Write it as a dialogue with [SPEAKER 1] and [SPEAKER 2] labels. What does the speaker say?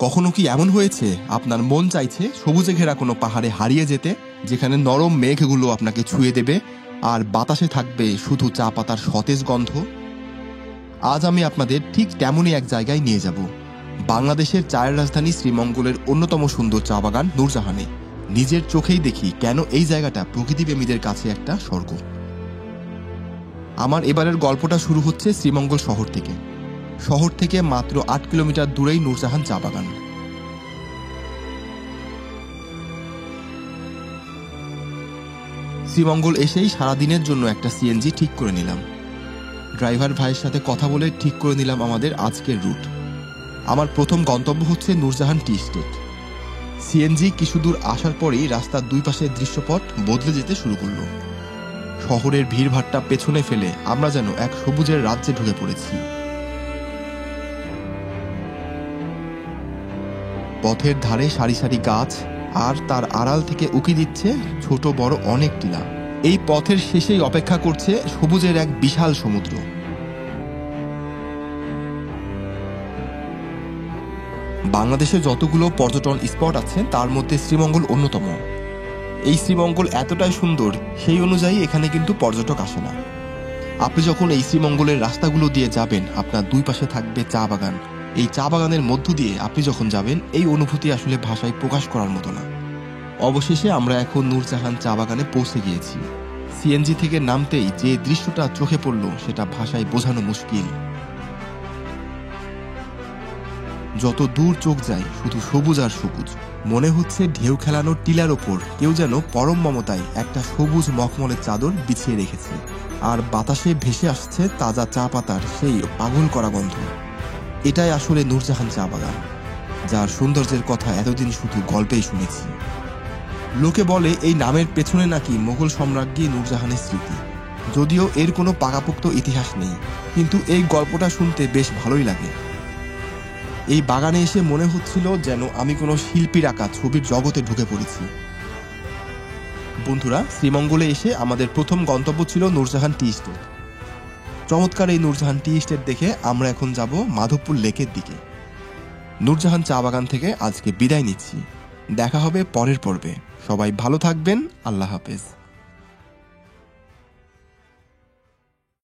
[SPEAKER 1] কখনো কি এমন হয়েছে আপনার মন চাইছে সবুজে ঘেরা কোনো পাহাড়ে হারিয়ে যেতে, যেখানে নরম মেঘগুলো আপনাকে ছুঁয়ে দেবে আর বাতাসে থাকবে শুধু চা পাতার সতেজ গন্ধ? আজ আমি আপনাদের ঠিক তেমনই এক জায়গায় নিয়ে যাব, বাংলাদেশের চায়ের রাজধানী শ্রীমঙ্গলের অন্যতম সুন্দর চা বাগান নূরজাহানে। নিজের চোখেই দেখি কেন এই জায়গাটা প্রকৃতিপ্রেমীদের কাছে একটা স্বর্গ। আমার এবারের গল্পটা শুরু হচ্ছে শ্রীমঙ্গল শহর থেকে মাত্র ৮ কিলোমিটার দূরেই নূরজাহান চা বাগান। শ্রীমঙ্গল এসেই সারাদিনের জন্য একটা সিএনজি ঠিক করে নিলাম। ড্রাইভার ভাইয়ের সাথে কথা বলে ঠিক করে নিলাম আমাদের আজকের রুট। আমার প্রথম গন্তব্য হচ্ছে নূরজাহান টি এস্টেট। সিএনজি কিছু দূর আসার পরেই রাস্তার দুই পাশের দৃশ্যপট বদলে যেতে শুরু করলো। শহরের ভিড়ভাট্টা পেছনে ফেলে আমরা যেন এক সবুজের রাজ্যে ঢুকে পড়েছি। পথের ধারে সারি সারি গাছ, আর তার আড়াল থেকে উকি দিচ্ছে ছোট বড় অনেক টিলা। এই পথের শেষেই অপেক্ষা করছে সবুজের এক বিশাল সমুদ্র। বাংলাদেশে যতগুলো পর্যটন স্পট আছে তার মধ্যে শ্রীমঙ্গল অন্যতম। এই শ্রীমঙ্গল এতটাই সুন্দর, সেই অনুযায়ী এখানে কিন্তু পর্যটক আসে না। আপনি যখন এই শ্রীমঙ্গলের রাস্তাগুলো দিয়ে যাবেন, আপনার দুই পাশে থাকবে চা বাগান। এই চা বাগানের মধ্য দিয়ে আপনি যখন যাবেন, এই অনুভূতি আসলে ভাষায় প্রকাশ করার মতো না। অবশেষে আমরা এখন নূরজাহান চা বাগানে পৌঁছে গিয়েছি। সিএনজি থেকে নামতেই যে দৃশ্যটা চোখে পড়ল সেটা ভাষায় বোঝানো মুশকিল। যত দূর চোখ যায় শুধু সবুজ আর সবুজ। মনে হচ্ছে ঢেউ খেলানো টিলার ওপর কেউ যেন পরম মমতায় একটা সবুজ মখমলের চাদর বিছিয়ে রেখেছে, আর বাতাসে ভেসে আসছে তাজা চা পাতার সেই পাগল করা গন্ধ। এটাই আসলে নূরজাহান চা বাগান, যার সৌন্দর্যের কথা এতদিন শুধু গল্পেই শুনেছি। লোকে বলে এই নামের পেছনে নাকি মোগল সম্রাজ্ঞী নূরজাহানের স্মৃতি। যদিও এর কোনো পাকাপোক্ত ইতিহাস নেই, কিন্তু এই গল্পটা শুনতে বেশ ভালোই লাগে। এই বাগানে এসে মনে হচ্ছিল যেন আমি কোনো শিল্পীর আঁকা ছবির জগতে ঢুকে পড়েছি। বন্ধুরা, শ্রীমঙ্গলে এসে আমাদের প্রথম গন্তব্য ছিল নূরজাহান টি এস্টেট। চমৎকার এই নূরজাহান টি এস্টেট দেখে আমরা এখন যাব মাধবপুর লেকের দিকে। নূরজাহান চা বাগান থেকে আজকে বিদায় নিচ্ছি। দেখা হবে পরের পর্বে। সবাই ভালো থাকবেন। আল্লাহ হাফেজ।